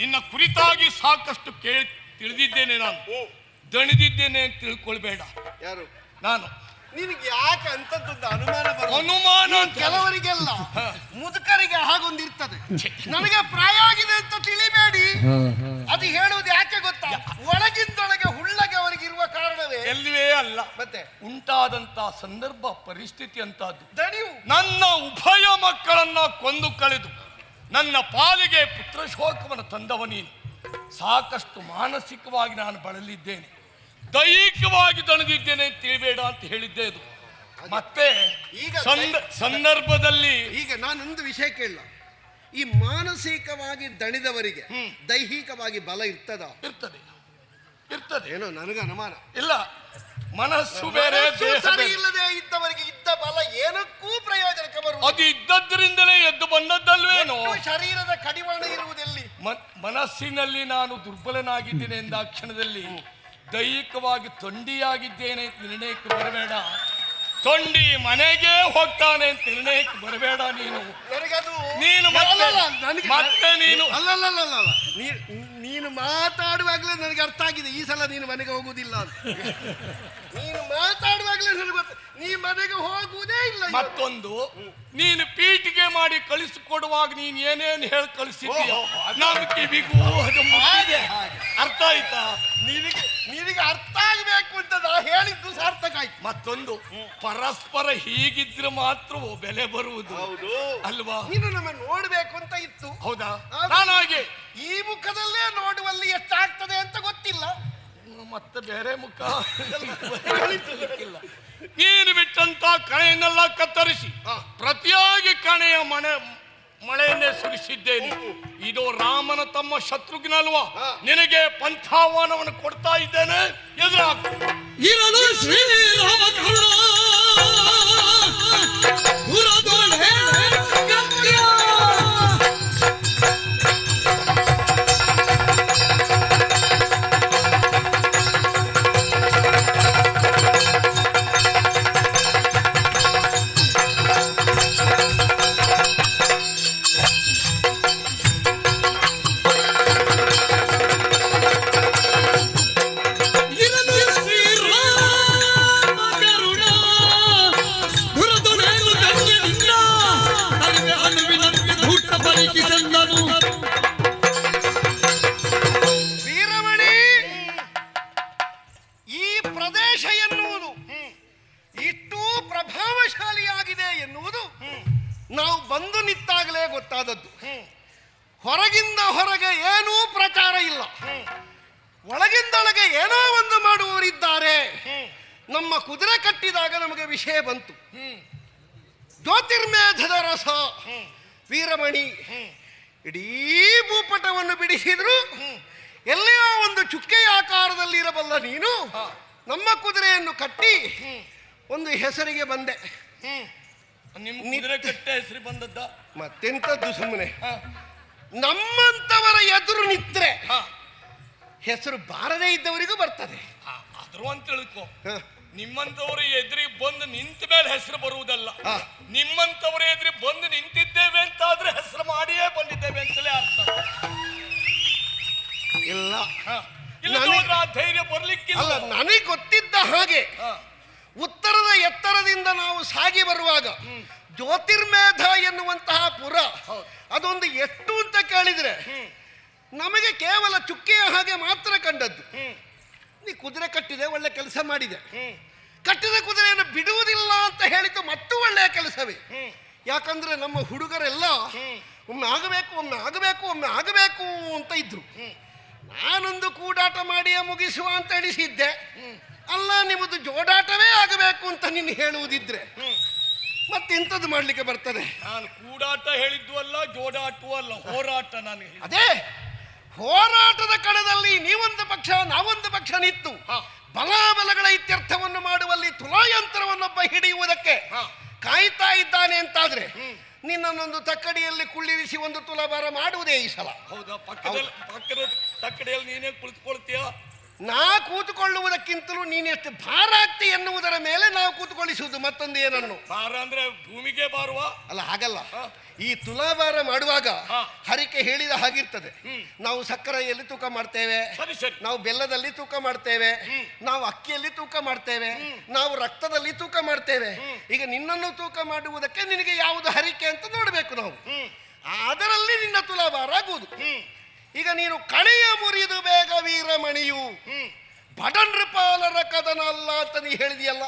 ನಿನ್ನ ಕುರಿತಾಗಿ ಸಾಕಷ್ಟು ತಿಳಿದಿದ್ದೇನೆ, ನಾನು ದಣಿದಿದ್ದೇನೆ ಅಂತ ತಿಳ್ಕೊಳ್ಬೇಡ. ಯಾರು? ನಾನು. ನಿನಗೆ ಯಾಕೆ ಅಂತದ್ದು ಅನುಮಾನ? ಕೆಲವರಿಗೆಲ್ಲ ಮುದುಕರಿಗೆ ಹಾಗೊಂದಿರ್ತದೆ, ನನಗೆ ಪ್ರಾಯ ಆಗಿದೆ ಅಂತ ತಿಳಿಬೇಡಿ. ಅದು ಹೇಳುವುದು ಯಾಕೆ ಗೊತ್ತಾ? ಒಳಗಿಂದೊಳಗೆ ಹುಳ್ಳಗೆ ಅವರಿಗೆ ಇರುವ ಕಾರಣವೇ ಎಲ್ಲಿವೇ ಅಲ್ಲ, ಮತ್ತೆ ಉಂಟಾದಂತ ಸಂದರ್ಭ ಪರಿಸ್ಥಿತಿ ಅಂತದ್ದು. ದಣಿವು ನನ್ನ ಉಭಯ ಮಕ್ಕಳನ್ನ ಕೊಂದು ಕಳೆದು ನನ್ನ ಪಾಲಿಗೆ ಪುತ್ರ ಶೋಕವನ್ನು ತಂದವ ನೀನು. ಸಾಕಷ್ಟು ಮಾನಸಿಕವಾಗಿ ನಾನು ಬಳಲಿದ್ದೇನೆ, ದೈಹಿಕವಾಗಿ ದಣಿದಿದ್ದೇನೆ ಅಂತ ತಿಳಿಬೇಡ ಅಂತ ಹೇಳಿದ್ದೆ. ಇದು ಮತ್ತೆ ಈಗ ಸಂದರ್ಭದಲ್ಲಿ ಈಗ ನಾನೊಂದು ವಿಷಯ ಕೇಳ, ಈ ಮಾನಸಿಕವಾಗಿ ದಣಿದವರಿಗೆ ದೈಹಿಕವಾಗಿ ಬಲ ಇರ್ತದ? ಇರ್ತದೆ, ಇರ್ತದೆ. ಏನೋ ನನಗೆ ಅನುಮಾನ ಇಲ್ಲ. ಮನಸ್ಸು ಬೇರೆ, ಸರಿ ಇಲ್ಲದೆ ಇದ್ದವರಿಗೆ ಇದ್ದ ಬಲ ಏನಕ್ಕೂ ಪ್ರಯೋಜನಕ್ಕೆ ಬರುವುದು. ಅದು ಇದ್ದದ್ರಿಂದಲೇ ಎದ್ದು ಬಂದದ್ದಲ್ವೇನೋ. ಶರೀರದ ಕಡಿವಾಣ ಇರುವುದೆಲ್ಲಿ? ಮನಸ್ಸಿನಲ್ಲಿ ನಾನು ದುರ್ಬಲನಾಗಿದ್ದೇನೆ ಎಂದ ಕ್ಷಣದಲ್ಲಿ ದೈಹಿಕವಾಗಿ ತೊಂಡಿಯಾಗಿದ್ದೇನೆ ಅಂತ ನಿರ್ಣಯಕ್ಕೆ ಬರಬೇಡ. ತೊಂಡಿ ಮನೆಗೆ ಹೋಗ್ತಾನೆ ಅಂತ ನಿರ್ಣಯಕ್ಕೆ ಬರಬೇಡ. ನೀನು ಮತ್ತೆ ನೀನು ನೀನು ಮಾತಾಡುವಾಗಲೇ ನನಗೆ ಅರ್ಥ ಆಗಿದೆ, ಈ ಸಲ ನೀನು ಮನೆಗೆ ಹೋಗುವುದಿಲ್ಲ ಅಂತ. ನೀನು ಮಾತಾಡುವಾಗಲೇ ನನಗೆ ಗೊತ್ತ, ನೀ ಮನೆಗೆ ಹೋಗುವುದೇ ಇಲ್ಲ. ಮತ್ತೊಂದು, ನೀನು ಪೀಠಿಗೆ ಮಾಡಿ ಕಳಿಸಿಕೊಡುವಾಗ ನೀನು ಏನೇನು ಹೇಳಿ ಕಳಿಸಿದೀಯ ನಾನು ಕಿವಿಗೂ ಅರ್ಥ ಆಯ್ತಾ? ನಿನಗೆ ಅರ್ಥ ಆಗಬೇಕು ಅಂತ ಹೇಳಿದ್ದು ಸಾರ್ಥಕ ಆಯ್ತು. ಮತ್ತೊಂದು, ಪರಸ್ಪರ ಹೀಗಿದ್ರೆ ಮಾತ್ರ ಬೆಲೆ ಬರುವುದು, ಅಲ್ವಾ? ನೀನು ನಮ್ಮ ನೋಡ್ಬೇಕು ಅಂತ ಇತ್ತು. ಹೌದಾ? ನಾನು ಹಾಗೆ ಈ ಮುಖದಲ್ಲೇ ನೋಡುವಲ್ಲಿ ಎಷ್ಟಾಗ್ತದೆ ಅಂತ ಗೊತ್ತಿಲ್ಲ, ಮತ್ತೆ ಬೇರೆ ಮುಖ ಇಲ್ಲ. ನೀನು ಬಿಟ್ಟಂತ ಕಣೆಯನ್ನೆಲ್ಲ ಕತ್ತರಿಸಿ ಪ್ರತಿಯಾಗಿ ಕಣೆಯ ಮಳೆಯನ್ನೇ ಸುರಿಸಿದ್ದೇನೆ. ಇದು ರಾಮನ ತಮ್ಮ ಶತ್ರುಘ್ನ ಅಲ್ವಾ? ನಿನಗೆ ಪಂಥಾಹ್ವಾನವನ್ನು ಕೊಡ್ತಾ ಇದ್ದೇನೆ, ಎದುರಾಗು. ಇರಲು ಶ್ರೀರಾಮ ವೀರಮಣಿ, ಈ ಪ್ರದೇಶ ಎನ್ನುವುದು ಇಷ್ಟೂ ಪ್ರಭಾವಶಾಲಿಯಾಗಿದೆ ಎನ್ನುವುದು ನಾವು ಬಂದು ನಿಂತಾಗಲೇ ಗೊತ್ತಾದದ್ದು. ಹೊರಗಿಂದ ಹೊರಗೆ ಏನೂ ಪ್ರಚಾರ ಇಲ್ಲ, ಒಳಗಿಂದೊಳಗೆ ಏನೋ ಒಂದು ಮಾಡುವವರಿದ್ದಾರೆ. ನಮ್ಮ ಕುದುರೆ ಕಟ್ಟಿದಾಗ ನಮಗೆ ವಿಷಯ ಬಂತು, ಜ್ಯೋತಿರ್ಮೇಧದ ರಸ. ವೀರಮಣಿ, ಇಡೀ ಭೂಪಟವನ್ನು ಬಿಡಿಸಿದ್ರು ಎಲ್ಲಿಯೋ ಒಂದು ಚುಕ್ಕೆಯ ಆಕಾರದಲ್ಲಿ ಇರಬಲ್ಲ ನೀನು ನಮ್ಮ ಕುದುರೆಯನ್ನು ಕಟ್ಟಿ ಒಂದು ಹೆಸರಿಗೆ ಬಂದೆ. ಹೆಸರು ಬಂದದ್ದ ಮತ್ತೆಂಥದ್ದು? ಸುಮ್ಮನೆ ನಮ್ಮಂತವರ ಎದುರು ನಿತ್ರೆ ಹೆಸರು ಬಾರದೇ ಇದ್ದವರಿಗೂ ಬರ್ತದೆ. ಆದ್ರೂ ಅಂತ ತಿಳ್ಕೊ, ನಿಮ್ಮಂತವರ ಎದುರಿಗೆ ಬಂದು ನಿಂತ ಮೇಲೆ ಹೆಸರು ಬರುವುದಲ್ಲ, ನಿಮ್ಮಂತವರ ಎದುರಿಗೆ ಬಂದು ನಿಂತಿದ್ದೇವೆ ಅಂತ ಆದ್ರೆ ಹೆಸರು ಮಾಡಿಯೇ ಬಂದಿದ್ದೇವೆ ಅಂತಲೇ ಅರ್ಥ. ಇಲ್ಲ, ಧೈರ್ಯ ಬರ್ಲಿಕ್ಕಿಲ್ಲ. ನನಗೆ ಗೊತ್ತಿದ್ದ ಹಾಗೆ ಉತ್ತರದ ಎತ್ತರದಿಂದ ನಾವು ಸಾಗಿ ಬರುವಾಗ ಜ್ಯೋತಿರ್ಮೇಧ ಎನ್ನುವಂತಹ ಪುರ ಅದೊಂದು ಎಷ್ಟು ಅಂತ ಕೇಳಿದ್ರೆ ನಮಗೆ ಕೇವಲ ಚುಕ್ಕೆಯ ಹಾಗೆ ಮಾತ್ರ ಕಂಡದ್ದು. ನೀ ಕುದುರೆ ಕಟ್ಟಿದೆ, ಒಳ್ಳೆ ಕೆಲಸ ಮಾಡಿದೆ. ಕಟ್ಟಿದ ಕುದುರೆಯನ್ನು ಬಿಡುವುದಿಲ್ಲ ಅಂತ ಹೇಳಿದ್ದು ಮತ್ತೂ ಒಳ್ಳೆಯ ಕೆಲಸವೇ. ಯಾಕಂದ್ರೆ ನಮ್ಮ ಹುಡುಗರೆಲ್ಲ ಒಮ್ಮೆ ಆಗಬೇಕು, ಒಮ್ಮೆ ಆಗಬೇಕು, ಒಮ್ಮೆ ಆಗಬೇಕು ಅಂತ ಇದ್ರು. ನಾನೊಂದು ಕೂಡಾಟ ಮಾಡಿಯೇ ಮುಗಿಸುವ ಅಂತ ಎಣಿಸಿದ್ದೆ, ಅಲ್ಲ ನಿಮ್ಮದು ಜೋಡಾಟವೇ ಆಗಬೇಕು ಅಂತ ನೀನು ಹೇಳುವುದಿದ್ರೆ ಮತ್ತೆಂಥದ್ದು ಮಾಡ್ಲಿಕ್ಕೆ ಬರ್ತದೆ? ನಾನು ಕೂಡಾಟ ಹೇಳಿದ್ದು ಅಲ್ಲ, ಜೋಡಾಟವೂ ಅಲ್ಲ, ಹೋರಾಟ ನಾನು ಹೇಳಿದ್ದು. ಅದೇ ಹೋರಾಟದ ಕಣದಲ್ಲಿ ನೀವೊಂದು ಪಕ್ಷ ನಾವೊಂದು ಪಕ್ಷ ನಿಂತು ಬಲಾಬಲಗಳ ಇತ್ಯರ್ಥವನ್ನು ಮಾಡುವಲ್ಲಿ ತುಲಾಯಂತ್ರವನ್ನೊಬ್ಬ ಹಿಡಿಯುವುದಕ್ಕೆ ಕಾಯ್ತಾ ಇದ್ದಾನೆ ಅಂತಾದ್ರೆ ನಿನ್ನನ್ನೊಂದು ತಕ್ಕಡಿಯಲ್ಲಿ ಕುಳ್ಳಿರಿಸಿ ಒಂದು ತುಲಾಭಾರ ಮಾಡುವುದೇ ಈ ಸಲ. ಹೌದಾ? ಪಕ್ಕದ ತಕ್ಕಡಿಯಲ್ಲಿ ನೀನೇ ಕುಳಿತುಕೊಳ್ತೀಯ? ನಾ ಕೂತುಕೊಳ್ಳುವುದಕ್ಕಿಂತಲೂ ನೀನೆಷ್ಟು ಭಾರ ಆಗ್ತಿ ಎನ್ನುವುದರ ಮೇಲೆ ನಾವು ಕೂತುಕೊಳ್ಳಿಸುವುದು. ಮತ್ತೊಂದು ಏನನ್ನು ಭಾರ ಅಂದ್ರೆ ಭೂಮಿಗೆ ಬಾರುವ ಅಲ್ಲ, ಹಾಗಲ್ಲ. ಈ ತುಲಾಭಾರ ಮಾಡುವಾಗ ಹರಿಕೆ ಹೇಳಿದ ಹಾಗಿರ್ತದೆ. ನಾವು ಸಕ್ಕರೆಯಲ್ಲಿ ತೂಕ ಮಾಡ್ತೇವೆ, ನಾವು ಬೆಲ್ಲದಲ್ಲಿ ತೂಕ ಮಾಡ್ತೇವೆ, ನಾವು ಅಕ್ಕಿಯಲ್ಲಿ ತೂಕ ಮಾಡ್ತೇವೆ, ನಾವು ರಕ್ತದಲ್ಲಿ ತೂಕ ಮಾಡ್ತೇವೆ. ಈಗ ನಿನ್ನನ್ನು ತೂಕ ಮಾಡುವುದಕ್ಕೆ ನಿನಗೆ ಯಾವುದು ಹರಿಕೆ ಅಂತ ನೋಡಬೇಕು ನಾವು. ಅದರಲ್ಲಿ ನಿನ್ನ ತುಲಾಭಾರ ಆಗುವುದು. ಈಗ ನೀನು ಕಳೆಯ ಮುರಿದು ಬೇಗ ವೀರಮಣಿಯು ಬಡನೃಪಾಲರ ಕದನ ಅಲ್ಲ ಅಂತ ನೀ ಹೇಳಿದೆಯಲ್ಲ.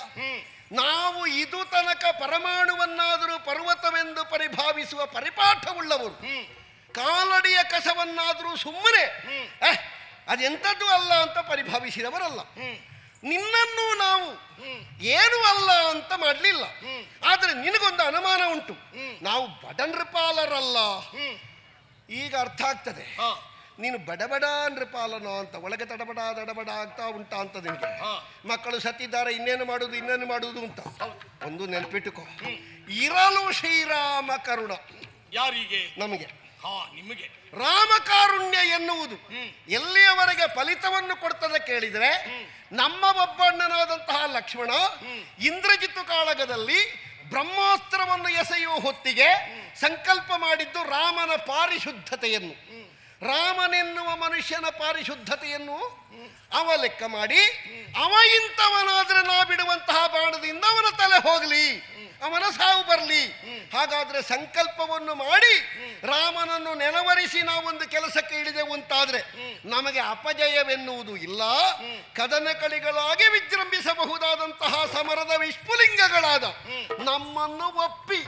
ನಾವು ಇದು ತನಕ ಪರಮಾಣುವನ್ನಾದರೂ ಪರ್ವತವೆಂದು ಪರಿಭಾವಿಸುವ ಪರಿಪಾಠವುಳ್ಳವರು, ಕಾಲಡಿಯ ಕಸವನ್ನಾದರೂ ಸುಮ್ಮನೆ ಅದೆಂಥದ್ದು ಅಲ್ಲ ಅಂತ ಪರಿಭಾವಿಸಿದವರಲ್ಲ. ನಿನ್ನನ್ನು ನಾವು ಏನು ಅಲ್ಲ ಅಂತ ಮಾಡಲಿಲ್ಲ. ಆದರೆ ನಿನಗೊಂದು ಅನುಮಾನ ಉಂಟು, ನಾವು ಬಡನೃಪಾಲರಲ್ಲ. ಈಗ ಅರ್ಥ ಆಗ್ತದೆ ನೀನು ಬಡಬಡ ನೃಪಾಲನೋ ಅಂತ. ಒಳಗೆ ದಡಬಡ ಆಗ್ತಾ ಉಂಟಾ ಅಂತ ನಿನಗೆ. ಮಕ್ಕಳು ಸತ್ತಿದ್ದಾರೆ, ಇನ್ನೇನು ಮಾಡುವುದು ಅಂತ. ಒಂದು ನೆನಪಿಟ್ಟುಕೋ, ಇರಲು ಶ್ರೀರಾಮ ಕರುಣ. ಯಾರಿಗೆ? ನಮಗೆ. ನಿಮಗೆ. ರಾಮಕಾರುಣ್ಯ ಎನ್ನುವುದು ಎಲ್ಲಿಯವರೆಗೆ ಫಲಿತವನ್ನು ಕೊಡ್ತದೆ ಕೇಳಿದರೆ, ನಮ್ಮ ಒಬ್ಬಣ್ಣನಾದಂತಹ ಲಕ್ಷ್ಮಣ ಇಂದ್ರಜಿತ್ತು ಕಾಳಗದಲ್ಲಿ ಬ್ರಹ್ಮಾಸ್ತ್ರವನ್ನು ಎಸೆಯುವ ಹೊತ್ತಿಗೆ ಸಂಕಲ್ಪ ಮಾಡಿದ್ದು ರಾಮನ ಪಾರಿಶುದ್ಧತೆಯನ್ನು. ರಾಮನೆನ್ನುವ ಮನುಷ್ಯನ ಪಾರಿಶುದ್ಧತೆಯನ್ನು ಅವ ಲೆಕ್ಕ ಮಾಡಿ, ಅವ ಇಂಥವನಾದ್ರೆ ನಾ ಬಿಡುವಂತಹ ಬಾಣದಿಂದ ಅವನ ತಲೆ ಹೋಗಲಿ, ಅವನ ಸಾವು ಬರಲಿ. ಹಾಗಾದ್ರೆ ಸಂಕಲ್ಪವನ್ನು ಮಾಡಿ ರಾಮನನ್ನು ನೆನವರಿಸಿ ನಾವೊಂದು ಕೆಲಸಕ್ಕೆ ಇಳಿದೆವು ಅಂತಾದ್ರೆ ನಮಗೆ ಅಪಜಯವೆನ್ನುವುದು ಇಲ್ಲ. ಕದನ ಕಳಿಗಳಾಗಿ ವಿಜೃಂಭಿಸಬಹುದಾದಂತಹ ಸಮರದ ವಿಸ್ಫುಲಿಂಗಗಳಾದ ನಮ್ಮನ್ನು ಒಪ್ಪಿ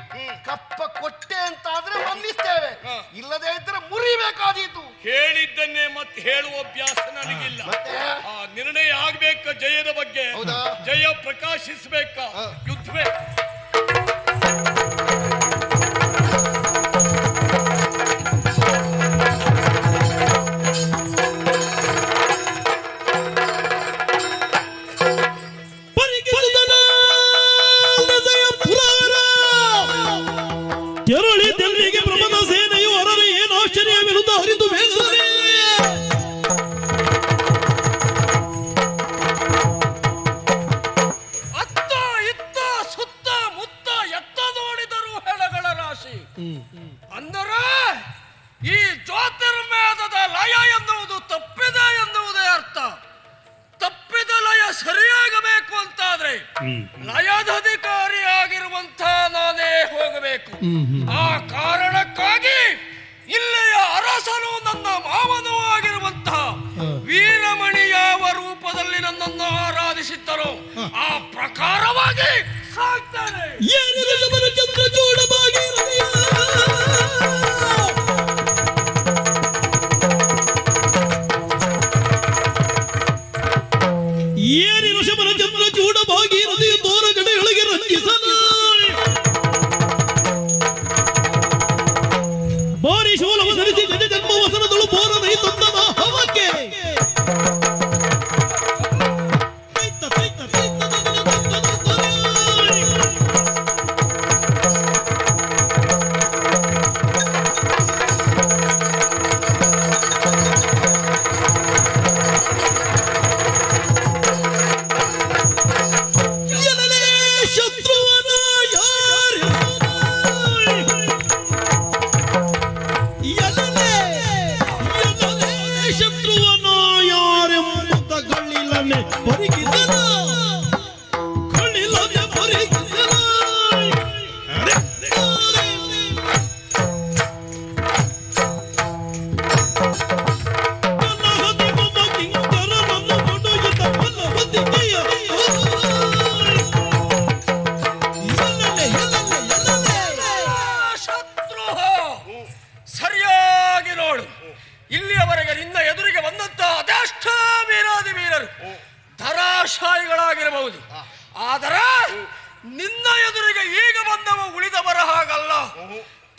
ಕಪ್ಪ ಕೊಟ್ಟೆ ಅಂತಾದ್ರೆ ಮನ್ನಿಸ್ತೇವೆ, ಇಲ್ಲದೇ ಇದ್ರೆ ಮುರಿಬೇಕಾದೀತು. ಹೇಳಿದ್ದನ್ನೇ ಮತ್ತೆ ಹೇಳುವ ಅಭ್ಯಾಸ ನನಗಿಲ್ಲ. ನಿರ್ಣಯ ಆಗ್ಬೇಕ ಜಯದ ಬಗ್ಗೆ. ಜಯ ಪ್ರಕಾಶಿಸಬೇಕ, ಯುದ್ಧವೇ. ಕೆರಳಿ ತೆಲ್ಲಿಗೆ ಪ್ರಬಲ ಸೇನೆಯು ಹೊರರೆ ಏನು ಆಶ್ಚರ್ಯ ವಿರುದ್ಧ ಹರಿದು ಬೇಗನೆ ಅತ್ತ ಇತ್ತ ಸುತ್ತ ಮುತ್ತ ಎತ್ತ ನೋಡಿದರು ಹೆಣಗಳ ರಾಶಿ. ಅಂದರೆ ಈ ಜ್ಯೋತಿರ್ಮೇಧದ ಲಯ ಎನ್ನುವುದು ತಪ್ಪಿದೆ ಎನ್ನುವುದೇ ಅರ್ಥ. ತಪ್ಪಿದ ಲಯ ಸರಿಯಾಗಬೇಕು ಅಂತಾದ್ರೆ ಲಯದಧಿಕಾರಿಯಾಗಿರುವಂತ ನಾನೇ ಹೋಗಬೇಕು. ಆ ಕಾರಣಕ್ಕಾಗಿ ಇಲ್ಲಿಯ ಅರಸನು ನನ್ನ ಮಾವನೂ ಆಗಿರುವಂತಹ ವೀರಮಣಿ ಯಾವ ರೂಪದಲ್ಲಿ ನನ್ನನ್ನು ಆರಾಧಿಸಿದ್ದರೋ ಆ ಪ್ರಕಾರವಾಗಿ ಸಾಕ್ತಾನೆ. ಏನಿ ಋಷಭನ ಚಂದ್ರ ಚೂಡ ಭಾಗೀರಥಿ ತೋರ ಗಡೆಗಳಿಗೆ ರಂಜಿಸಲ ಬಾರಿ ಶೂಲವ ಸರಿಸಿ ಜನ ಜನ್ಮ ವಸನದಳು ಬೋರನೈ ತಂದದ ಹವಕ್ಕೆ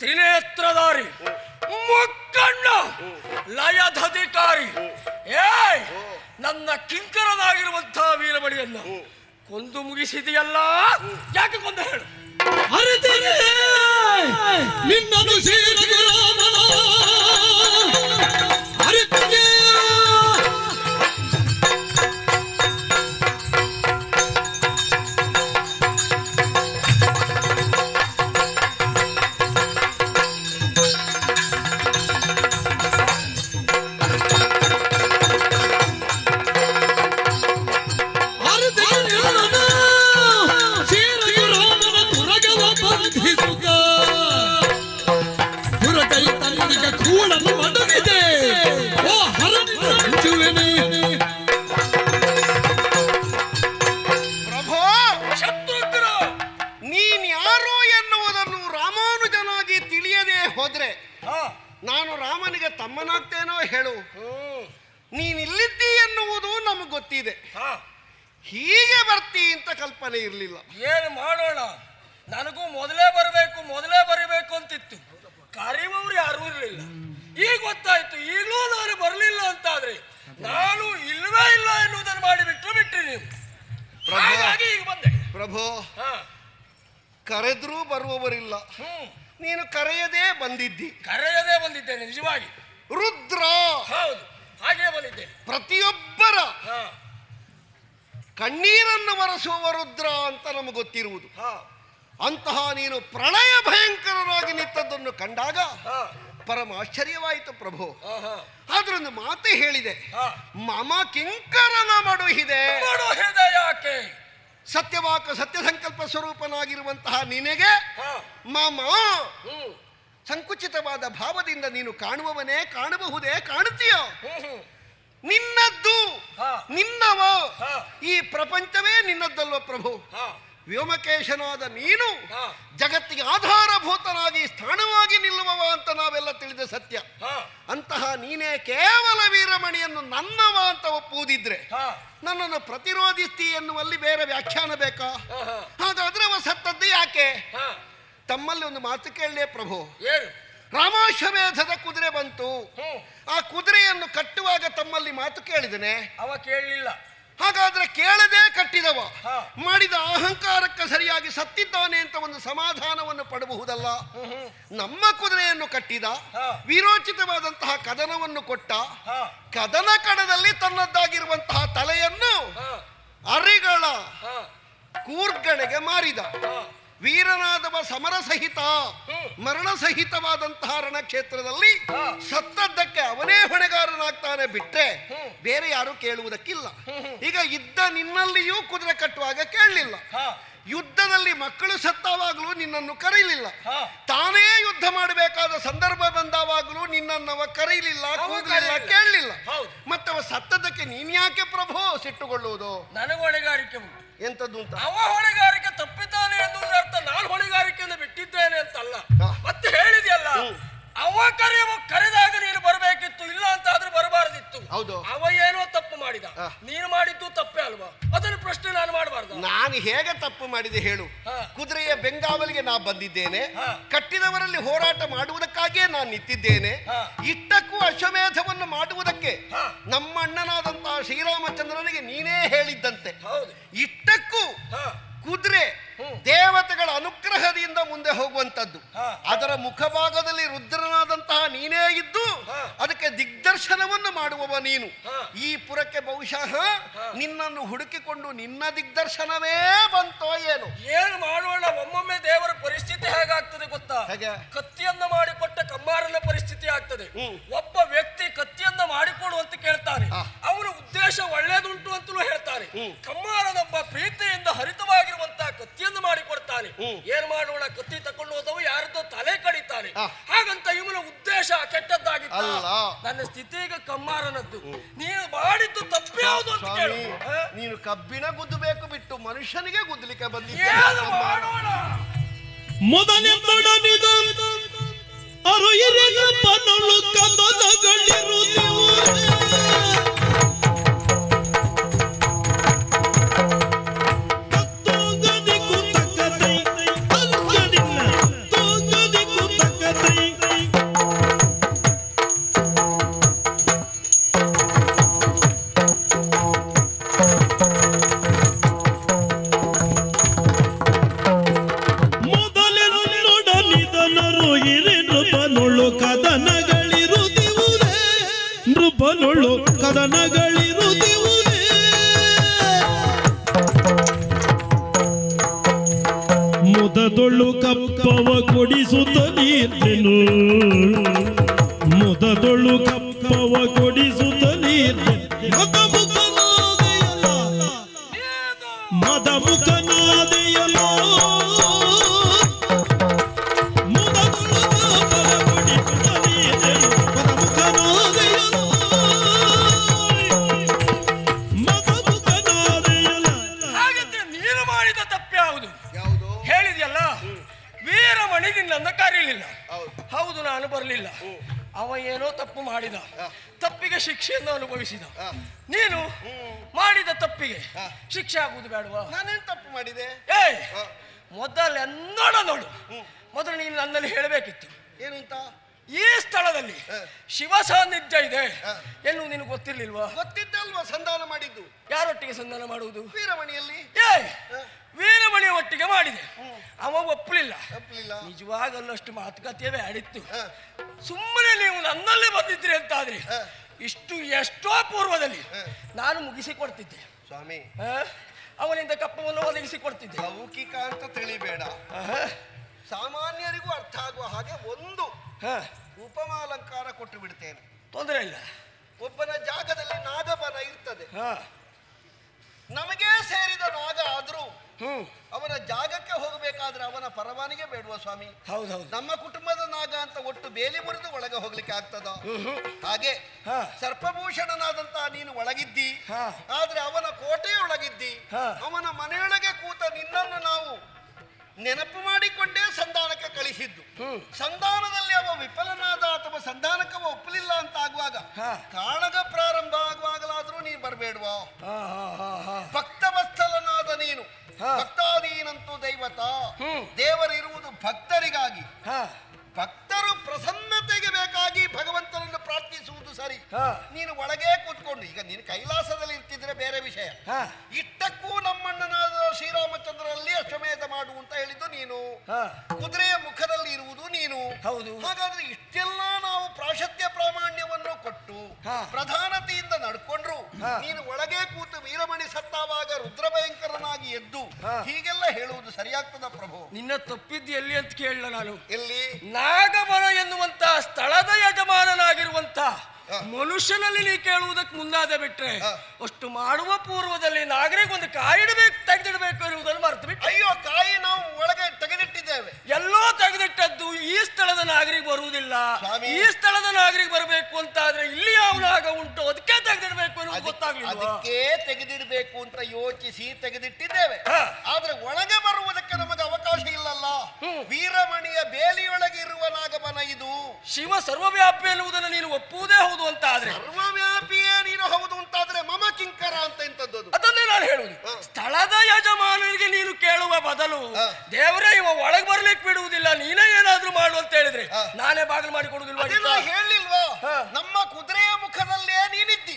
ತ್ರಿನೇತ್ರಧಾರಿ, ಮುಕ್ಕಣ್ಣ, ಲಯಧಧಿಕಾರಿ. ಏಯ್, ನನ್ನ ಕಿಂಕರನಾಗಿರುವಂತಹ ವೀರಮಣಿಯನ್ನ ಕೊಂದು ಮುಗಿಸಿದೆಯಲ್ಲ, ಯಾಕೆ ಕೊಂದ ಹೇಳು? ಅರಿತೇನೆ ನಿನ್ನದು ಶ್ರೀರಾಮನ ಅರಿತೇನೆ. ಪ್ರಭೋ, ಶತ್ರುಘ್ನ, ನೀನ್ ಯಾರು ಎನ್ನುವುದನ್ನು ರಾಮಾನುಜನಾಗಿ ತಿಳಿಯದೆ ಹೋದ್ರೆ ನಾನು ರಾಮನಿಗೆ ತಮ್ಮನಾಗ್ತೇನೋ ಹೇಳು. ನೀನಿಲ್ಲಿದ್ದಿ ಎನ್ನುವುದು ನಮಗೆ ಗೊತ್ತಿದೆ, ಹೀಗೆ ಬರ್ತಿ ಅಂತ ಕಲ್ಪನೆ ಇರಲಿಲ್ಲ. ಏನು ಮಾಡೋಣ, ನನಗೂ ಮೊದಲೇ ಬರಬೇಕು ಅಂತಿತ್ತು. ಕರೆಯುವವರು ಯಾರೂ ಇರಲಿಲ್ಲ. ಈಗ ಗೊತ್ತಾಯ್ತು, ಈಗಲೂ ನಾನು ಬರಲಿಲ್ಲ ಅಂತಾದ್ರೆ ನಾನು ಇಲ್ಲವೇ ಇಲ್ಲ ಎನ್ನುವುದನ್ನು ಬಿಟ್ರಿ ನೀವು. ಹಾಗಾಗಿ ಈಗ ಬಂದೆ. ಪ್ರಭು, ಕರೆದ್ರೂ ಬರುವವರಿಲ್ಲ, ನೀನು ಕರೆಯದೇ ಬಂದಿದ್ದೇನೆ ನಿಜವಾಗಿ. ರುದ್ರ, ಹೌದು, ಹಾಗೆ ಬಂದಿದ್ದೇನೆ. ಪ್ರತಿಯೊಬ್ಬರ ಕಣ್ಣೀರನ್ನು ಒರೆಸುವ ರುದ್ರ ಅಂತ ನಮಗೆ ಗೊತ್ತಿರುವುದು. ಅಂತಹ ನೀನು ಪ್ರಳಯ ಭಯಂಕರನಾಗಿ ನಿಂತದ್ದನ್ನು ಕಂಡಾಗ ಪರಮ ಆಶ್ಚರ್ಯವಾಯಿತು ಪ್ರಭು. ಆದ್ರೊಂದು ಮಾತು ಹೇಳಿದೆ, ಮಮ ಕಿಂಕರನ ಮಡುಹಿದೆ. ಯಾಕೆ? ಸತ್ಯವಾಕ ಸತ್ಯ ಸಂಕಲ್ಪ ಸ್ವರೂಪನಾಗಿರುವಂತಹ ನಿನಗೆ ಮಮ ಸಂಕುಚಿತವಾದ ಭಾವದಿಂದ ನೀನು ಕಾಣುವವನೇ, ಕಾಣಬಹುದೇ, ಕಾಣುತ್ತೀಯ? ನಿನ್ನದ್ದು, ನಿನ್ನವ, ಈ ಪ್ರಪಂಚವೇ ನಿನ್ನದ್ದಲ್ವ ಪ್ರಭು. ವ್ಯೋಮಕೇಶನಾದ ನೀನು ಜಗತ್ತಿಗೆ ಆಧಾರಭೂತನಾಗಿ ಸ್ಥಾನವಾಗಿ ನಿಲ್ಲುವವ ಅಂತ ನಾವೆಲ್ಲ ತಿಳಿದ ಸತ್ಯ. ಅಂತಹ ನೀನೇ ಕೇವಲ ವೀರಮಣಿಯನ್ನು ನನ್ನವ ಅಂತ ಒಪ್ಪುವುದಿದ್ರೆ ನನ್ನನ್ನು ಪ್ರತಿರೋಧಿಸ್ತಿ ಎನ್ನುವಲ್ಲಿ ಬೇರೆ ವ್ಯಾಖ್ಯಾನ ಬೇಕಾ? ಹಾಗಾದ್ರೆ ಅವ ಸತ್ತದ್ದು ಯಾಕೆ? ತಮ್ಮಲ್ಲಿ ಒಂದು ಮಾತು ಕೇಳಲೇ ಪ್ರಭು. ರಾಮಾಶ್ವಮೇಧದ ಕುದುರೆ ಬಂತು, ಆ ಕುದುರೆಯನ್ನು ಕಟ್ಟುವಾಗ ತಮ್ಮಲ್ಲಿ ಮಾತು ಕೇಳಿದನೆ, ಅವ ಕೇಳಲಿಲ್ಲ. ಹಾಗಾದ್ರೆ ಕೇಳದೆ ಕಟ್ಟಿದವ ಮಾಡಿದ ಅಹಂಕಾರಕ್ಕೆ ಸರಿಯಾಗಿ ಸತ್ತಿದ್ದಾನೆ ಅಂತ ಒಂದು ಸಮಾಧಾನವನ್ನು ಪಡಬಹುದಲ್ಲ. ನಮ್ಮ ಕುದುರೆಯನ್ನು ಕಟ್ಟಿದ, ವೀರೋಚಿತವಾದಂತಹ ಕದನವನ್ನು ಕೊಟ್ಟ, ಕದನ ಕಣದಲ್ಲಿ ತನ್ನದ್ದಾಗಿರುವಂತಹ ತಲೆಯನ್ನು ಅರಿಗಳ ಕೂರ್ಗಣೆಗೆ ಮಾರಿದ. ವೀರನಾದವ ಸಮರ ಸಹಿತ ಮರಣ ಸಹಿತವಾದಂತಹ ರಣಕ್ಷೇತ್ರದಲ್ಲಿ ಸತ್ತದ್ದಕ್ಕೆ ಅವನೇ ಹೊಣೆಗಾರನಾಗ್ತಾನೆ ಬಿಟ್ಟರೆ ಬೇರೆ ಯಾರು ಕೇಳುವುದಕ್ಕಿಲ್ಲ. ಈಗ ಇದ್ದ ನಿನ್ನಲ್ಲಿಯೂ ಕುದುರೆ ಕಟ್ಟುವಾಗ ಕೇಳಲಿಲ್ಲ, ಯುದ್ಧದಲ್ಲಿ ಮಕ್ಕಳು ಸತ್ತಾವಾಗಲೂ ನಿನ್ನನ್ನು ಕರೀಲಿಲ್ಲ, ತಾನೇ ಯುದ್ಧ ಮಾಡಬೇಕಾದ ಸಂದರ್ಭ ಬಂದಾವಾಗಲೂ ನಿನ್ನನ್ನವ ಕರೀಲಿಲ್ಲ, ಕೂಗಲಿಲ್ಲ, ಕೇಳಲಿಲ್ಲ. ಮತ್ತವ ಸತ್ತದಕ್ಕೆ ನೀನ್ ಯಾಕೆ ಪ್ರಭು ಸಿಟ್ಟುಕೊಳ್ಳುವುದು? ನನಗೆ ಹೊಣೆಗಾರಿಕೆ ಉಂಟು. ಎಂತದ್ದು ಅಂತ? ಅವ ಹೊಣೆಗಾರಿಕೆ ತಪ್ಪಿದ್ದಾನೆ ಎನ್ನುವುದರ ಅರ್ಥ ನಾನು ಹೊಣೆಗಾರಿಕೆಯನ್ನು ಬಿಟ್ಟಿದ್ದೇನೆ ಅಂತಲ್ಲ. ಮತ್ತೆ ಹೇಳಿದೆಯಲ್ಲ, ಅವ ಕರೆದಾಗ ನೀನು ಬರಬೇಕಿತ್ತು, ಇಲ್ಲ ಅಂತ ಆದ್ರೆ ಬರಬಾರದಿತ್ತು. ಹೌದು, ಅವ ಏನೋ ತಪ್ಪು ಮಾಡಿದ, ನೀನು ಮಾಡಿದ್ದು ತಪ್ಪೇ ಅಲ್ವಾ? ಅದನ್ನು ಪ್ರಶ್ನೆ ನಾನು ಮಾಡಬಾರ್ದು. ನಾನು ಹೇಗೆ ತಪ್ಪು ಮಾಡಿದೆ ಹೇಳು? ಕುದುರೆಯ ಬೆಂಗಾವಲಿಗೆ ನಾ ಬಂದಿದ್ದೇನೆ, ಕಟ್ಟಿದವರಲ್ಲಿ ಹೋರಾಟ ಮಾಡುವುದಕ್ಕಾಗಿಯೇ ನಾನು ನಿಂತಿದ್ದೇನೆ. ಇಷ್ಟಕ್ಕೂ ಅಶ್ವಮೇಧವನ್ನು ಮಾಡುವುದಕ್ಕೆ ನಮ್ಮ ಅಣ್ಣನಾದಂತಹ ಶ್ರೀರಾಮಚಂದ್ರನಿಗೆ ನೀನೇ ಹೇಳಿದ್ದಂತೆ. ಇಷ್ಟಕ್ಕೂ ಕುದುರೆ ದೇವತೆಗಳ ಅನುಗ್ರಹದಿಂದ ಮುಂದೆ ಹೋಗುವಂತದ್ದು. ಅದರ ಮುಖಭಾಗದಲ್ಲಿ ರುದ್ರನಾದಂತಹ ನೀನೇ ಇದ್ದು ಅದಕ್ಕೆ ದಿಗ್ದರ್ಶನವನ್ನು ಮಾಡುವವ ನೀನು. ಈ ಪುರಕ್ಕೆ ಬಹುಶಃ ನಿನ್ನನ್ನು ಹುಡುಕಿಕೊಂಡು ನಿನ್ನ ದಿಗ್ದರ್ಶನವೇ ಬಂತೋ ಏನು? ಏನು ಮಾಡೋಣ? ಒಮ್ಮೊಮ್ಮೆ ದೇವರ ಪರಿಸ್ಥಿತಿ ಹೇಗಾಗ್ತದೆ ಗೊತ್ತಾ? ಕತ್ತಿಯನ್ನ ಮಾಡಿಕೊಟ್ಟ ಕಮ್ಮಾರನ ಪರಿಸ್ಥಿತಿ ಆಗ್ತದೆ. ಒಬ್ಬ ವ್ಯಕ್ತಿ ಕತ್ತಿಯನ್ನ ಮಾಡಿಕೊಡು ಅಂತ ಕೇಳ್ತಾನೆ, ಅವನ ಉದ್ದೇಶ ಒಳ್ಳೇದುಂಟು ಅಂತಲೂ ಹೇಳ್ತಾನೆ. ಕಮ್ಮಾರನೊಬ್ಬ ಪ್ರೀತಿಯಿಂದ ಹರಿತವಾಗಿರುವಂತಹ ಕತ್ತಿಯನ್ನು ಮಾಡಿಕೊಡ್ತಾನೆ. ಏನ್ ಮಾಡೋಣ? ಕತ್ತಿ ತಕೊಂಡು ಹೋದವು ಯಾರದೋ ತಲೆ ಕಡಿತಾನೆ. ಹಾಗಂತ ಇವನ ಉದ್ದೇಶ ಕೆಟ್ಟದ್ದಾಗಿತ್ತು. ನನ್ನ ಸ್ಥಿತಿ ಈಗ ಕಮ್ಮಾರನದ್ದು. ನೀನು ಮಾಡಿದ್ದು ತಪ್ಪ್ಯಾವುದು ಅಂತ ಕೇಳು. ನೀನು ಕಬ್ಬಿಣ ಗುದ್ದಬೇಕು ಬಿಟ್ಟು ಮನುಷ್ಯನಿಗೆ ಗುದ್ದಲಿಕ್ಕೆ ಬಂದಿದ್ದೆ. ಮೊದಲೇ ತೊಡನಿದ ಅರುಯಿರಿನ ಪನಳು ಕದನಗಳಿರುವುದಿವು. ತೊಂಗದಿ ಕುತಕತೆ ತೊಂಗದಿಲ್ಲ ತೊಂಗದಿ ಮುದದೊಳ್ಳು ಕಪ್ಪವ ಕೊಡಿಸುತ್ತ ನೀರ್ತೆನು ಮುದದೊಳ್ಳು ಕಪ್ಪವ ಕೊಡಿಸುತ್ತ ನೀರ್ತೆನು ಮದ ಮುಖನಾದೆಯಲ್ಲ ಮುದದೊಳ್ಳು ಕಪ್ಪವ ಕೊಡಿಸುತ್ತ ನೀರ್ತೆನು ಮದ ಮುಖನಾದೆಯಲ್ಲ ಮದ ಮುಖನಾದೆಯಲ್ಲ. ಹಾಗಾದ್ರೆ ನೀನು ಮಾಡಿದ ತಪ್ಪ್ಯಾವುದು? ಯಾವುದು? ಹೇಳಿದ್ಯಲ್ಲ, ವೀರಮಣಿ ನಿನ್ನನ್ನು ಕರೀಲಿಲ್ಲ. ಹೌದು. ಹೌದು, ನಾನು ಬರಲಿಲ್ಲ. ಅವ ಏನೋ ತಪ್ಪು ಮಾಡಿದ, ತಪ್ಪಿಗೆ ಶಿಕ್ಷೆಯನ್ನು ಅನುಭವಿಸಿದ. ನೀನು ಮಾಡಿದ ತಪ್ಪಿಗೆ ಶಿಕ್ಷೆ ಆಗುವುದು ಬೇಡವಾ? ನಾನೇನ್ ತಪ್ಪು ಮಾಡಿದೆ? ಏಯ್, ನೋಡು ಮೊದಲು ನೀನು ನನ್ನಲ್ಲಿ ಹೇಳಬೇಕಿತ್ತು. ಏನಂತ? ಈ ಸ್ಥಳದಲ್ಲಿ ಶಿವ ಸಾನ್ನಿಧ್ಯ ಇದೆ ಎನ್ನುವುದು ನಿನಗೆ ಗೊತ್ತಿರ್ಲಿಲ್ವಾ? ಗೊತ್ತಿದ್ದಲ್ವಾ ಸಂಧಾನ ಮಾಡಿದ್ದು? ಯಾರೊಟ್ಟಿಗೆ ಸಂಧಾನ ಮಾಡುವುದು? ವೀರಮಣಿಯಲ್ಲಿ. ಏಯ್, ವೀರಮಣಿಯ ಒಟ್ಟಿಗೆ ಮಾಡಿದೆ. ಅವ ಒಪ್ಪಲಿಲ್ಲ. ನಿಜವಾಗಲ್ಲೂ ಅಷ್ಟು ಮಾತುಕತೆಯವೇ ಆಡಿತ್ತು. ಸುಮ್ಮನೆ ನೀವು ನನ್ನಲ್ಲಿ ಬಂದಿದ್ರಿ ಅಂತಾದ್ರೆ ಇಷ್ಟು ಎಷ್ಟೋ ಪೂರ್ವದಲ್ಲಿ ನಾನು ಮುಗಿಸಿಕೊಡ್ತಿದ್ದೆ ಸ್ವಾಮಿ. ಅವನಿಂದ ಕಪ್ಪವನ್ನು ಒದಗಿಸಿಕೊಡ್ತಿದ್ದೆ. ಲೌಕಿಕ ಅಂತ ತಿಳಿಬೇಡ, ಸಾಮಾನ್ಯರಿಗೂ ಅರ್ಥ ಆಗುವ ಹಾಗೆ ಒಂದು ಉಪಮಾಲಂಕಾರ ಕೊಟ್ಟು ಬಿಡ್ತೇನೆ. ತೊಂದರೆ ಇಲ್ಲ. ಒಬ್ಬನ ಜಾಗದಲ್ಲಿ ನಾಗಬನ ಇರ್ತದೆ. ನಮಗೆ ಸೇರಿದ ನಾಗ ಆದ್ರೂ ಅವನ ಜಾಗಕ್ಕೆ ಹೋಗಬೇಕಾದ್ರೆ ಅವನ ಪರವಾನಿಗೆ ಬೇಡುವ ಸ್ವಾಮಿ. ಹೌದೌದು. ನಮ್ಮ ಕುಟುಂಬದ ನಾಗ ಅಂತ ಒಟ್ಟು ಬೇಲಿ ಮುರಿದು ಒಳಗೆ ಹೋಗ್ಲಿಕ್ಕೆ ಆಗ್ತದ? ಹಾಗೆ ಸರ್ಪಭೂಷಣನಾದಂತಹ ನೀನು ಒಳಗಿದ್ದಿ, ಆದ್ರೆ ಅವನ ಕೋಟೆಯೊಳಗಿದ್ದಿ. ಅವನ ಮನೆಯೊಳಗೆ ಕೂತ ನಿನ್ನನ್ನು ನಾವು ನೆನಪು ಮಾಡಿಕೊಂಡೇ ಸಂಧಾನಕ್ಕೆ ಕಳಿಸಿದ್ದು. ಸಂಧಾನದಲ್ಲಿ ಅವ ವಿಫಲನಾದ ಅಥವಾ ಸಂಧಾನಕ್ಕೆ ಅವ ಒಪ್ಪಲಿಲ್ಲ ಅಂತ ಆಗುವಾಗ ಕಾಳಗ ಪ್ರಾರಂಭ ಆಗುವಾಗಲಾದ್ರೂ ನೀನು ಬರಬೇಡ್ವಾ? ಭಕ್ತವತ್ಸಲನಾದ ನೀನು, ಭಕ್ತಾದೀನಂತೂ ದೈವತ, ದೇವರಿರುವುದು ಭಕ್ತರಿಗಾಗಿ. ಭಕ್ತರು ಪ್ರಸನ್ನತೆಗೆ ಬೇಕಾಗಿ ಭಗವಂತನನ್ನು ಪ್ರಾರ್ಥಿಸುವುದು ಸರಿ. ನೀನು ಒಳಗೆ ಕೂತ್ಕೊಂಡು, ಈಗ ನೀನು ಕೈಲಾಸದಲ್ಲಿ ಇರ್ತಿದ್ರೆ ಬೇರೆ ವಿಷಯ. ಇಷ್ಟಕ್ಕೂ ನಮ್ಮಣ್ಣನಾದ ಶ್ರೀರಾಮಚಂದ್ರಲ್ಲಿ ಅಶ್ವಮೇಧ ಮಾಡು ಅಂತ ಹೇಳಿದ್ದು ನೀನು, ಕುದುರೆಯ ಮುಖದಲ್ಲಿ ಇರುವುದು ನೀನು. ಹೌದು. ಹಾಗಾದ್ರೆ ಇಷ್ಟೆಲ್ಲ ನಾವು ಪ್ರಾಶಸ್ತ್ಯ ಪ್ರಾಮಾಣ್ಯವನ್ನು ಕೊಟ್ಟು ಪ್ರಧಾನತೆಯಿಂದ ನಡ್ಕೊಂಡ್ರು ನೀನು ಒಳಗೆ ಕೂತು ವೀರಮಣಿ ಸತ್ತಾವಾಗ ರುದ್ರಭಯಂಕರನಾಗಿ ಎದ್ದು ಹೀಗೆಲ್ಲ ಹೇಳುವುದು ಸರಿಯಾಗ್ತದ ಪ್ರಭು? ನಿನ್ನ ತಪ್ಪಿದ್ದು ಎಲ್ಲಿ ಅಂತ ಕೇಳಲ್ಲ ನಾನು. ಎಲ್ಲಿ? ನಾಗಮನ ಎನ್ನುವಂತ ಸ್ಥಳದ ಯಜಮಾನನಾಗಿರುವಂತ ಮನುಷ್ಯನಲ್ಲಿ ನೀ ಕೇಳುವುದಕ್ಕೆ ಮುಂದಾದ ಬಿಟ್ರೆ ಅಷ್ಟು ಮಾಡುವ ಪೂರ್ವದಲ್ಲಿ ನಾಗರಿಗೊಂದು ಕಾಯಿ ಇಡಬೇಕು, ತೆಗೆದಿಡಬೇಕು ಎನ್ನುವುದನ್ನು ಮರೆತು ಬಿಟ್ಟು. ಅಯ್ಯೋ, ಕಾಯಿ ನಾವು ಒಳಗೆ ತೆಗೆದಿಟ್ಟಿದ್ದೇವೆ. ಎಲ್ಲೋ ತೆಗೆದಿಟ್ಟದ್ದು ಈ ಸ್ಥಳದ ನಾಗರಿಕ ಬರುವುದಿಲ್ಲ. ಈ ಸ್ಥಳದ ನಾಗರಿಕ ಬರಬೇಕು ಅಂತ ಆದ್ರೆ ಇಲ್ಲಿ ಯಾವ ನಾಗ ಉಂಟು ಅದಕ್ಕೆ ತೆಗೆದಿಡಬೇಕು ಅನ್ನೋದು ಗೊತ್ತಾಗ್ಲಿಲ್ಲ. ಅದಕ್ಕೆ ತೆಗೆದಿಡಬೇಕು ಅಂತ ಯೋಚಿಸಿ ತೆಗೆದಿಟ್ಟಿದ್ದೇವೆ. ಆದ್ರೆ ಒಳಗೆ ಬರುವುದಕ್ಕೆ ನಮಗೆ ಅವಕಾಶ ಇಲ್ಲಲ್ಲ. ವೀರಮಣಿಯ ಬೇಲಿಯೊಳಗೆ ಇರುವ ನಾಗಮನ ಇದು. ಶಿವ ಸರ್ವವ್ಯಾಪಿ ಎನ್ನುವುದನ್ನು ನೀನು ಒಪ್ಪುವುದೇ ಹೌದು ಅಂತ ಆದ್ರೆ, ಸರ್ವವ್ಯಾಪಿಯೇ ನೀನು ಹೌದು ಅಂತಾದ್ರೆ ಮಮ ಕಿಂಕರ ಅಂತ ಎಂತದ್ದು? ಅದನ್ನೇ ನಾನು ಹೇಳುವುದು. ಸ್ಥಳದ ಯಜಮಾನರಿಗೆ ನೀನು ಕೇಳುವ ಬದಲು ದೇವರೇ ಇವ ಒಳಗೆ ಬರ್ಲಿಕ್ಕೆ ಬಿಡುವುದಿಲ್ಲ, ನೀನೇ ಏನಾದ್ರೂ ಮಾಡು ಅಂತ ಹೇಳಿದ್ರೆ ನಾನೇ ಬಾಗಿಲು ಮಾಡಿ ಕೊಡುವುದಿಲ್ವಾ? ಹೇಳಿಲ್ವಾ? ನಮ್ಮ ಕುದುರೆಯ ಮುಖದಲ್ಲೇ ನೀನಿದ್ದಿ,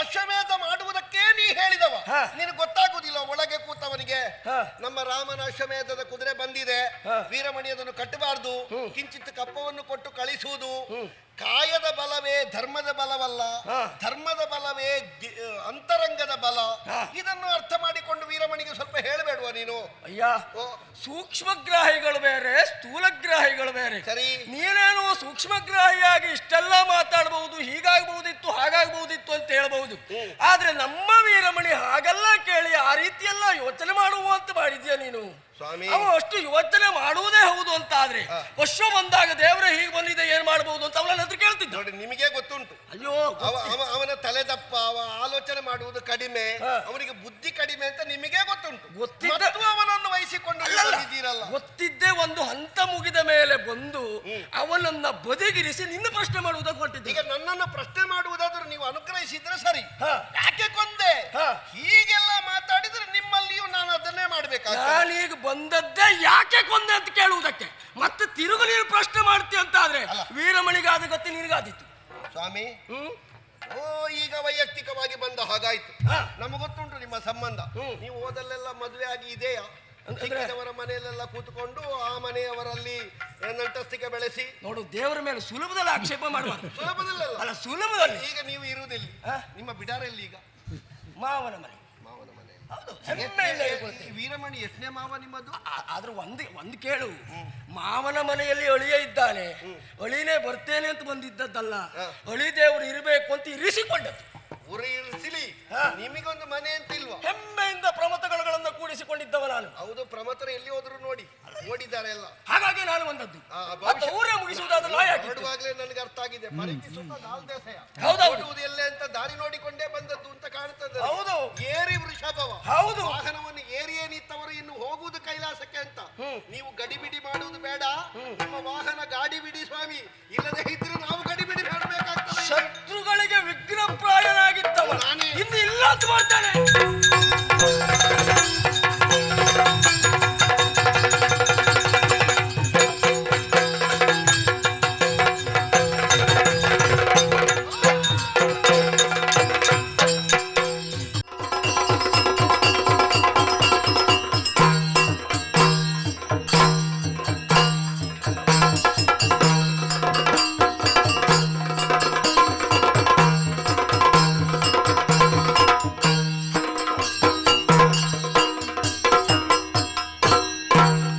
ಅಶ್ವಮೇಧ ಮಾಡುವುದಕ್ಕೆ ನೀ ಹೇಳಿದವ. ನೀನು ಗೊತ್ತಾಗುದಿಲ್ಲ ಒಳಗೆ ಕೂತವನಿಗೆ ನಮ್ಮ ರಾಮನ ಅಶ್ವಮೇಧದ ಕುದುರೆ ಬಂದಿದೆ, ವೀರಮಣಿ ಅದನ್ನು ಕಟ್ಟಬಾರದು, ಕಿಂಚಿತ್ ಕಪ್ಪವನ್ನು ಕೊಟ್ಟು ಕಳಿಸುವುದು. ಕಾಯದ ಬಲವೇ ಧರ್ಮದ ಬಲವಲ್ಲ, ಧರ್ಮದ ಬಲವೇ ಅಂತರಂಗದ ಬಲ. ಇದನ್ನು ಅರ್ಥ ಮಾಡಿಕೊಂಡು ವೀರಮಣಿಗೆ ಸ್ವಲ್ಪ ಹೇಳಬೇಡುವ ನೀನು? ಅಯ್ಯ, ಸೂಕ್ಷ್ಮಗ್ರಾಹಿಗಳು ಬೇರೆ, ಸ್ಥೂಲಗ್ರಾಹಿಗಳು ಬೇರೆ. ಸರಿ, ನೀನೇನು ಸೂಕ್ಷ್ಮಗ್ರಾಹಿಯಾಗಿ ಇಷ್ಟೆಲ್ಲ ಮಾತಾಡಬಹುದು, ಹೀಗಾಗಬಹುದಿತ್ತು ಹಾಗಾಗಬಹುದಿತ್ತು ಅಂತ ಹೇಳ್ಬಹುದು. ಆದ್ರೆ ನಮ್ಮ ವೀರಮಣಿ ಹಾಗೆಲ್ಲ ಕೇಳಿ ಆ ರೀತಿಯೆಲ್ಲ ಯೋಚನೆ ಮಾಡುವಂತ ಮಾಡಿದ್ಯಾ ನೀನು? ಅವ ಅಷ್ಟು ಯೋಚನೆ ಮಾಡುವುದೇ ಹೌದು ಅಂತ ಆದ್ರೆ ವರ್ಷ ಬಂದಾಗ ದೇವರೇ ಹೀಗೆ ಬಂದಿದೆ ಏನ್ ಮಾಡಬಹುದು ಅಂತ ಅವನ ಹತ್ರ ಕೇಳ್ತಿದ್ದ. ನೋಡಿ, ನಿಮಗೆ ಗೊತ್ತುಂಟು. ಅಯ್ಯೋ, ಅವನ ತಲೆ ದಪ್ಪ, ಅವ ಆಲೋಚನೆ ಮಾಡುವುದು ಕಡಿಮೆ, ಅವನಿಗೆ ಬುದ್ಧಿ ಕಡಿಮೆ ಅಂತ ನಿಮಗೆ ಗೊತ್ತುಂಟು. ಗೊತ್ತಿದ್ದು ಅವನನ್ನು ವಹಿಸಿಕೊಂಡು ಗೊತ್ತಿದ್ದೇ ಒಂದು ಹಂತ ಮುಗಿದ ಮೇಲೆ ಬಂದು ಅವನನ್ನ ಬದಿಗಿರಿಸಿ ನಿನ್ನ ಪ್ರಶ್ನೆ ಮಾಡುವುದಕ್ಕೆ ಹೊರಟಿದ್ದೆ. ಈಗ ನನ್ನನ್ನು ಪ್ರಶ್ನೆ ಮಾಡುವುದಾದ್ರೂ ನೀವು ಅನುಗ್ರಹಿಸಿದ್ರೆ ಸರಿ. ಯಾಕೆ ಕೊಂದೆ ಹೀಗೆಲ್ಲ ಮಾತಾಡಿದ್ರೆ ನಿಮ್ಮಲ್ಲಿಯೂ ನಾನು ಅದನ್ನೇ ಮಾಡ್ಬೇಕಾಗ್ತದೆ. ನಾನೀಗ ಬಂದದ್ದೇ ಯಾಕೆ ಕೊಂದೆ ಅಂತ ಕೇಳುವುದಕ್ಕೆ, ಮತ್ತೆ ತಿರುಗು ನೀನು ಪ್ರಶ್ನೆ ಮಾಡ್ತೀಯ ಅಂತ ಆದ್ರೆ ವೀರಮಣಿಗಾದ ಗತಿ ನಿನಗಾದಿತ್ತು ಸ್ವಾಮಿ. ಈಗ ವೈಯಕ್ತಿಕವಾಗಿ ಬಂದ ಹಾಗಾಯ್ತು. ನಮಗೆ ಗೊತ್ತುಂಟು ನಿಮ್ಮ ಸಂಬಂಧ. ನೀವು ಹೋದಲ್ಲೆಲ್ಲ ಮದುವೆ ಆಗಿ ಇದೆಯಾ? ಅವರ ಮನೆಯಲ್ಲೆಲ್ಲ ಕೂತ್ಕೊಂಡು ಆ ಮನೆಯವರಲ್ಲಿ ನಂಟಸ್ತಿಕೆ ಬೆಳೆಸಿ ನೋಡು. ದೇವರ ಮೇಲೆ ಸುಲಭದಲ್ಲಿ ಆಕ್ಷೇಪ ಮಾಡಬಾರ್ದು. ಸುಲಭದಲ್ಲ, ಸುಲಭದಲ್ಲಿ. ಈಗ ನೀವು ಇರುವುದಿಲ್ಲ, ನಿಮ್ಮ ಬಿಡಾರಲ್ಲಿ ಈಗ ಮಾವನ ಮನೆ. ಮಾವನ ಮನೆಯಲ್ಲಿ ಹೆಮ್ಮೆಯಿಂದ ಹೇಳ್ಕೊಳ್ತೇನೆ. ವೀರಮಣಿ ಎಷ್ಟನೇ ಮಾವ ನಿಮ್ಮದು? ಆದ್ರೂ ಒಂದು ಕೇಳು, ಮಾವನ ಮನೆಯಲ್ಲಿ ಅಳಿಯ ಇದ್ದಾನೆ, ಅಳಿನೇ ಬರ್ತೇನೆ ಅಂತ ಬಂದಿದ್ದದ್ದಲ್ಲ, ಅಳಿ ದೇವರು ಇರಬೇಕು ಅಂತ ಇರಿಸಿಕೊಂಡದ್ದು. ಊರು ಇರಿಸಿಲಿ, ನಿಮಗೊಂದು ಮನೆ ಅಂತ ಇಲ್ವಾ? ಹೆಮ್ಮೆಯಿಂದ ಪ್ರಮಥಗಳನ್ನು ಕೂಡಿಸಿಕೊಂಡಿದ್ದವ ನಾನು. ಹೌದು, ಪ್ರಮಥರು ಎಲ್ಲಿ ಹೋದ್ರು ನೋಡಿದ್ದಾರೆ ಎಲ್ಲ. ಹಾಗಾಗಿ ನಾನು ಬಂದದ್ದು. ಭವಿಷ್ಯ ಊರೇ ಮುಗಿಸುವುದಾದ್ರೆ ಹೊರಡುವಾಗಲೇ ನನಗೆ ಅರ್ಥ ಆಗಿದೆ. ಪರೀಕ್ಷಿಸುತ್ತ ನಾಲ್ದೇಸೆಯ ಹೌದೌದು. ಹೊರಡುವುದು ಎಲ್ಲೇ ಅಂತ ದಾರಿ ನೋಡಿಕೊಂಡೇ ಬಂದದ್ದು ಅಂತ ಕಾಣ್ತದೆ. ಹೌದು. ಏರಿ ವೃಷಭವ. ಹೌದು. ವಾಹನವನ್ನು ಏರಿಯೇ ನಿಂತವರು ಇನ್ನು ಹೋಗುವುದು ಕೈಲಾಸಕ್ಕೆ ಅಂತ. ನೀವು ಗಡಿಬಿಡಿ ಮಾಡುವುದು ಬೇಡ, ನಿಮ್ಮ ವಾಹನ ಗಾಡಿ ಬಿಡಿ ಸ್ವಾಮಿ, ಇಲ್ಲದೆ ಇದ್ರೆ ನಾವು ಗಡಿಬಿಡಿ ಮಾಡಬೇಕಾಗ್ತದೆ. ಶತ್ರುಗಳಿಗೆ ವಿಘ್ನಪ್ರಾಯನಾಗಿದ್ದವ ನಾನೇ. ಇನ್ನು ಇಲ್ಲ ಅಂತ ಮಾಡ್ತಾನೆ.